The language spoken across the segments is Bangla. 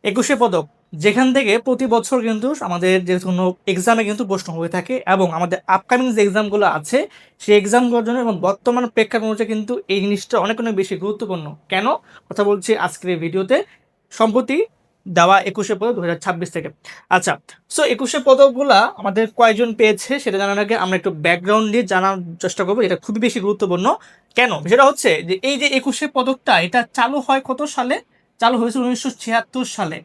একুশে পদক, যেখান থেকে প্রতি বছর কিন্তু আমাদের যে কোনো এক্সামে কিন্তু প্রশ্ন হয়ে থাকে এবং আমাদের আপকামিং যে এক্সামগুলো আছে সেই এক্সামগুলোর জন্য এবং বর্তমান প্রেক্ষাপটে কিন্তু এই জিনিসটা অনেক অনেক বেশি গুরুত্বপূর্ণ। কেন কথা বলছি আজকের এই ভিডিওতে, সম্প্রতি দেওয়া একুশে পদক 2026 থেকে। আচ্ছা, সো একুশে পদকগুলা আমাদের কয়জন পেয়েছে সেটা জানার আগে আমরা একটু ব্যাকগ্রাউন্ড দিয়ে জানার চেষ্টা করবো। এটা খুবই বেশি গুরুত্বপূর্ণ। কেন সেটা হচ্ছে যে এই যে একুশে পদকটা এটা চালু হয় কত সালে? চালু হয়েছিল 1976 সালে।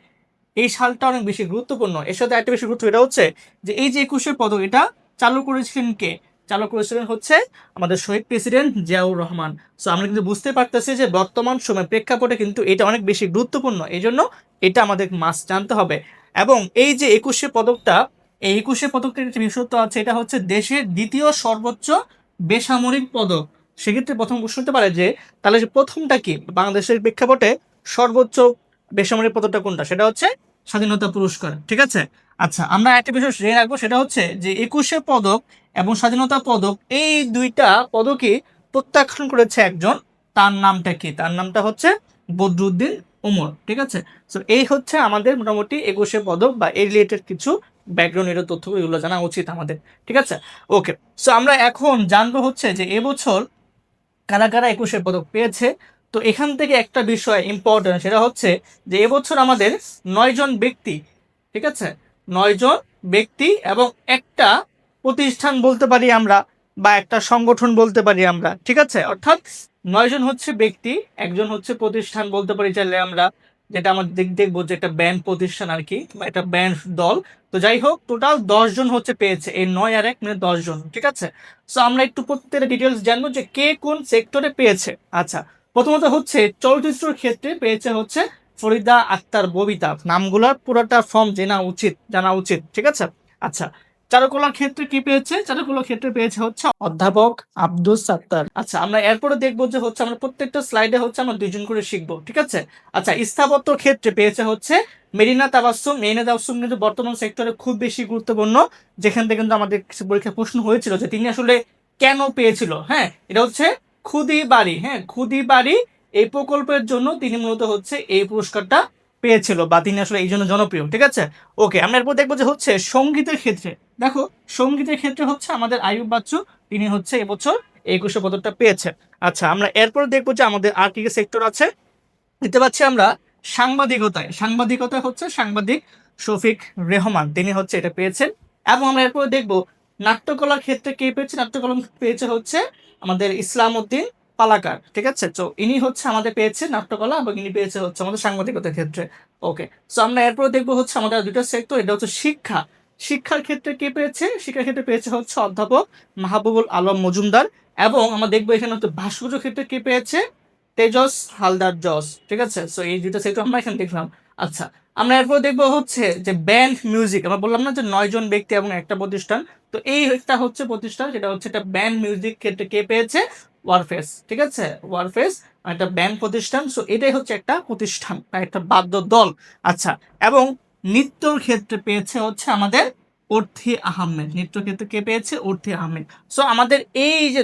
এই সালটা অনেক বেশি গুরুত্বপূর্ণ। এর সাথে একটা বেশি গুরুত্ব এটা হচ্ছে যে এই যে একুশের পদক এটা চালু করেছিলেন কে? চালু করেছিলেন হচ্ছে আমাদের শহীদ প্রেসিডেন্ট জিয়াউর রহমান। সো আমরা কিন্তু বুঝতে পারতেছি যে বর্তমান সময় প্রেক্ষাপটে কিন্তু এটা অনেক বেশি গুরুত্বপূর্ণ, এই জন্য এটা আমাদের মাস্ট জানতে হবে। এবং এই যে একুশে পদকটা, এই একুশে পদকটির একটা বিশেষত্ব আছে, এটা হচ্ছে দেশের দ্বিতীয় সর্বোচ্চ বেসামরিক পদক। সেক্ষেত্রে প্রথম প্রশ্ন হতে পারে যে তাহলে যে প্রথমটা কি বাংলাদেশের প্রেক্ষাপটে সর্বোচ্চ বেসামরিক পদকটা কোনটা? সেটা হচ্ছে স্বাধীনতা পুরস্কার। ঠিক আছে। আচ্ছা, আমরা একটা বিষয় জেনে রাখবো, সেটা হচ্ছে যে একুশে পদক এবং স্বাধীনতা পদক এই দুইটা পদকই প্রত্যাখ্যান করেছে একজন। তার নামটা কি? তার নামটা হচ্ছে বদরুদ্দিন উমর। ঠিক আছে। তো এই হচ্ছে আমাদের মোটামুটি একুশে পদক বা এই রিলেটেড কিছু ব্যাকগ্রাউন্ড তথ্য, এগুলো জানা উচিত আমাদের। ঠিক আছে। ওকে, সো আমরা এখন জানবো হচ্ছে যে এবছর কারা কারা একুশে পদক পেয়েছে। তো এখান থেকে একটা বিষয় ইম্পর্টেন্ট, সেটা হচ্ছে যে এবছর আমাদের 9 জন ব্যক্তি, ঠিক আছে, 9 জন ব্যক্তি এবং একটা প্রতিষ্ঠান বলতে পারি আমরা, বা একটা সংগঠন বলতে পারি আমরা। ঠিক আছে, অর্থাৎ 9 জন হচ্ছে ব্যক্তি, একজন হচ্ছে প্রতিষ্ঠান বলতে পারি চাইলে আমরা, যেটা আমরা দেখবো যে একটা ব্যান্ড প্রতিষ্ঠান আর কি, বা একটা ব্যান্ড দল। তো যাই হোক, টোটাল 10 জন হচ্ছে পেয়েছে, এই 9 আর 1 মানে 10 জন। ঠিক আছে। সো আমরা একটু প্রত্যেকটা ডিটেলস জানবো যে কে কোন সেক্টরে পেয়েছে। আচ্ছা, প্রথমত হচ্ছে চলচ্চিত্রের ক্ষেত্রে পেয়েছে হচ্ছে ফরিদা আক্তার ববিতা। নামগুলোর পুরোটা ফর্ম জানা উচিত। ঠিক আছে। আচ্ছা, চারুকলার ক্ষেত্রে কি পেয়েছে? চারুকলার ক্ষেত্রে পেয়েছে হচ্ছে অধ্যাপক আব্দুল সাত্তার। আচ্ছা, আমরা এরপরে দেখবো যে হচ্ছে আমরা প্রত্যেকটা স্লাইডে হচ্ছে আমরা 2 জন করে শিখবো। ঠিক আছে। আচ্ছা, স্থাপত্য ক্ষেত্রে পেয়েছে হচ্ছে মেরিনা তাবাসসুম কিন্তু বর্তমান সেক্টরে খুব বেশি গুরুত্বপূর্ণ, যেখান থেকে কিন্তু আমাদের কিছু পরীক্ষায় প্রশ্ন হয়েছিল যে তিনি আসলে কেন পেয়েছিল। হ্যাঁ, এটা হচ্ছে খুদি বাড়ি। হ্যাঁ, খুদি বাড়ি এই প্রকল্পের জন্য তিনি মূলত হচ্ছে এই পুরস্কারটা পেয়েছিল, বা তিনি আসলে এই জন্য জনপ্রিয়। ঠিক আছে। ওকে, আমরা এরপর দেখবো যে হচ্ছে সঙ্গীতের ক্ষেত্রে। দেখো, সঙ্গীতের ক্ষেত্রে হচ্ছে আমাদের আইয়ুব বাচ্চু, তিনি হচ্ছে এবছর একুশে পদকটা পেয়েছে। আচ্ছা, আমরা এরপর দেখবো যে আমাদের আর কি সেক্টর আছে। দেখতে পাচ্ছি আমরা সাংবাদিকতায় হচ্ছে সাংবাদিক শফিক রেহমান, তিনি হচ্ছে এটা পেয়েছেন। এবং আমরা এরপরে দেখব নাট্যকলার ক্ষেত্রে কে পেয়েছে। নাট্যকলা পেয়েছে হচ্ছে আমাদের ইসলাম উদ্দিন পালাকার। ঠিক আছে। তো ইনি হচ্ছে আমাদের পেয়েছে নাট্যকলা, এবং ইনি পেয়েছে হচ্ছে আমাদের সাংবাদিকতার ক্ষেত্রে। ওকে, সো আমরা এরপরে দেখবো হচ্ছে আমাদের দুটো সেক্টর, এটা হচ্ছে শিক্ষার ক্ষেত্রে কে পেয়েছে? শিক্ষার ক্ষেত্রে পেয়েছে হচ্ছে অধ্যাপক মাহবুবুল আলম মজুমদার। এবং আমরা দেখবো এখানে হচ্ছে ভাস্কর্য ক্ষেত্রে কে পেয়েছে? তেজস হালদার জস। ঠিক আছে। সো এই দুটো সেক্টর আমরা এখানে দেখলাম। আচ্ছা, আমরা এরপর দেখবো হচ্ছে যে ব্যান্ড মিউজিক। আমরা বললাম না যে 9 জন ব্যক্তি এবং একটা প্রতিষ্ঠান, তো এই একটা হচ্ছে প্রতিষ্ঠান, যেটা হচ্ছে একটা ব্যান্ড মিউজিক ক্ষেত্রে কে পেয়েছে? ওয়ারফেস। ঠিক আছে, ওয়ারফেস একটা ব্যান্ড প্রতিষ্ঠান। সো এটাই হচ্ছে একটা প্রতিষ্ঠান বা একটা বাদ্য দল। আচ্ছা, এবং নৃত্যর ক্ষেত্রে পেয়েছে হচ্ছে আমাদের অর্থী আহমেদ। নৃত্য ক্ষেত্রে কে পেয়েছে? অর্থী আহমেদ। সো আমাদের এই যে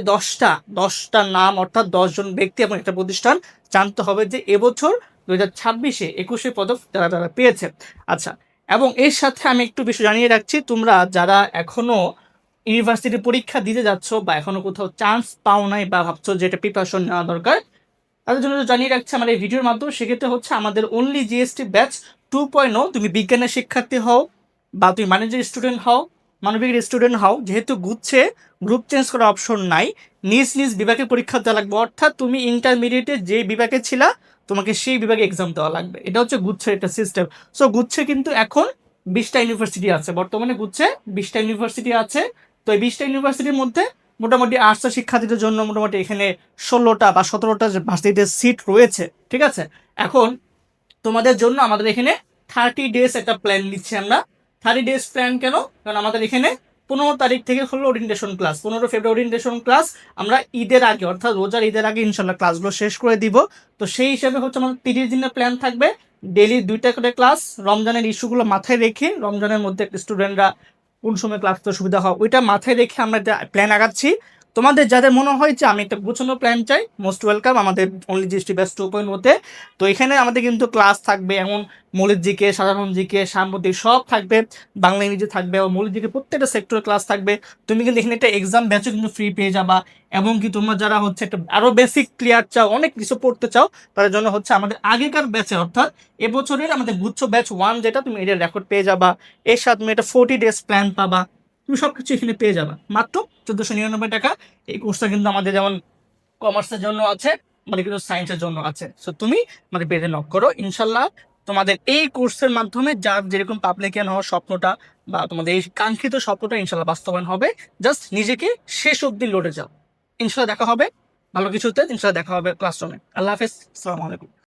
দশটা নাম, অর্থাৎ 10 জন ব্যক্তি এবং একটা প্রতিষ্ঠান, জানতে হবে যে এবছর 2026-এ একুশে পদক তারা তারা পেয়েছে। আচ্ছা, এবং এর সাথে আমি একটু বিষয় জানিয়ে রাখছি, তোমরা যারা এখনো ইউনিভার্সিটি পরীক্ষা দিতে যাচ্ছ বা এখনো কোথাও চান্স পাও নাই বা ভাবছো যে এটা প্রিপারেশন নেওয়া দরকার, তাদের জন্য জানিয়ে রাখছি আমার এই ভিডিওর মাধ্যমে। সেক্ষেত্রে হচ্ছে আমাদের অনলি জিএসটি ব্যাচ 2.0, তুমি বিজ্ঞানের শিক্ষার্থী হও বা তুমি বাণিজ্যের স্টুডেন্ট হও, মানবিকের স্টুডেন্ট হও, যেহেতু গুচ্ছে গ্রুপ চেঞ্জ করার অপশন নাই, নিজ নিজ বিভাগে পরীক্ষা দেওয়া লাগবে। অর্থাৎ তুমি ইন্টারমিডিয়েটে যে বিভাগে ছিলা তোমাকে সেই বিভাগে এক্সাম দেওয়া লাগবে। এটা হচ্ছে গুচ্ছের একটা সিস্টেম। সো গুচ্ছে কিন্তু এখন 20টা ইউনিভার্সিটি আছে, বর্তমানে গুচ্ছে 20টা ইউনিভার্সিটি আছে। তো এই 20টা ইউনিভার্সিটির মধ্যে মোটামুটি আর্টসের শিক্ষার্থীদের জন্য মোটামুটি এখানে 16টা বা 17টা ভার্সিটিতে সিট রয়েছে। ঠিক আছে। এখন তোমাদের জন্য আমাদের এখানে 30 ডেজ একটা প্ল্যান নিচ্ছি আমরা। 30 ডেজ প্ল্যান কেন? কারণ আমাদের এখানে 15 তারিখ থেকে হলো ওরিয়েন্টেশন ক্লাস, 15 ফেব্রুয়ারি ওরিয়েন্টেশন ক্লাস। আমরা ঈদের আগে, অর্থাৎ রোজার ঈদের আগে ইনশাল্লাহ ক্লাসগুলো শেষ করে দিব। তো সেই হিসাবে হচ্ছে আমাদের 30 দিনের প্ল্যান থাকবে, ডেলি 2টা করে ক্লাস। রমজানের ইস্যুগুলো মাথায় রেখে, রমজানের মধ্যে স্টুডেন্টরা কোন সময় ক্লাস করতে সুবিধা হয় ওইটা মাথায় রেখে আমরা একটা প্ল্যান আগাচ্ছি। তোমাদের যাদের মনে হয় যে আমি একটা গোছানো প্ল্যান চাই, মোস্ট ওয়েলকাম আমাদের অনলি জিএসটি ব্যাচ 2.0 তে। তো এখানে আমাদের কিন্তু ক্লাস থাকবে এমন মৌলিক জিকে, সাধারণ জিকে, সাম্প্রতিক সব থাকবে, বাংলা ইংরেজি থাকবে এবং মৌলিক জিকে প্রত্যেকটা সেক্টরের ক্লাস থাকবে। তুমি কিন্তু এখানে একটা এক্সাম ব্যাচও কিন্তু ফ্রি পেয়ে যাবা। এবং কি তোমরা যারা হচ্ছে একটা আরো বেসিক ক্লিয়ার চাও, অনেক কিছু পড়তে চাও, তাদের জন্য হচ্ছে আমাদের আগেকার ব্যাচে অর্থাৎ এবছরের আমাদের গুচ্ছ ব্যাচ 1 যেটা, তুমি এটার রেকর্ড পেয়ে যাবা। এর সাথে তুমি একটা 40 days প্ল্যান পাবা। তুমি সবকিছু এখানে পেয়ে যাবা মাত্র 1499 টাকা। এই কোর্সটা কিন্তু আমাদের যেমন কমার্সের জন্য আছে, মানে কিন্তু সায়েন্সের জন্য আছে। সো তুমি আমাদের পেজে নক করো, ইনশাল্লাহ তোমাদের এই কোর্সের মাধ্যমে যার যেরকম পাবলিকান হওয়ার স্বপ্নটা বা তোমাদের এই কাঙ্ক্ষিত স্বপ্নটা ইনশাল্লাহ বাস্তবায়ন হবে। জাস্ট নিজেকে শেষ অবধি লড়ে যাও। ইনশাল্লাহ দেখা হবে ভালো কিছুতে, ইনশাল্লাহ দেখা হবে ক্লাসরুমে। আল্লাহ হাফেজ, আসসালামু আলাইকুম।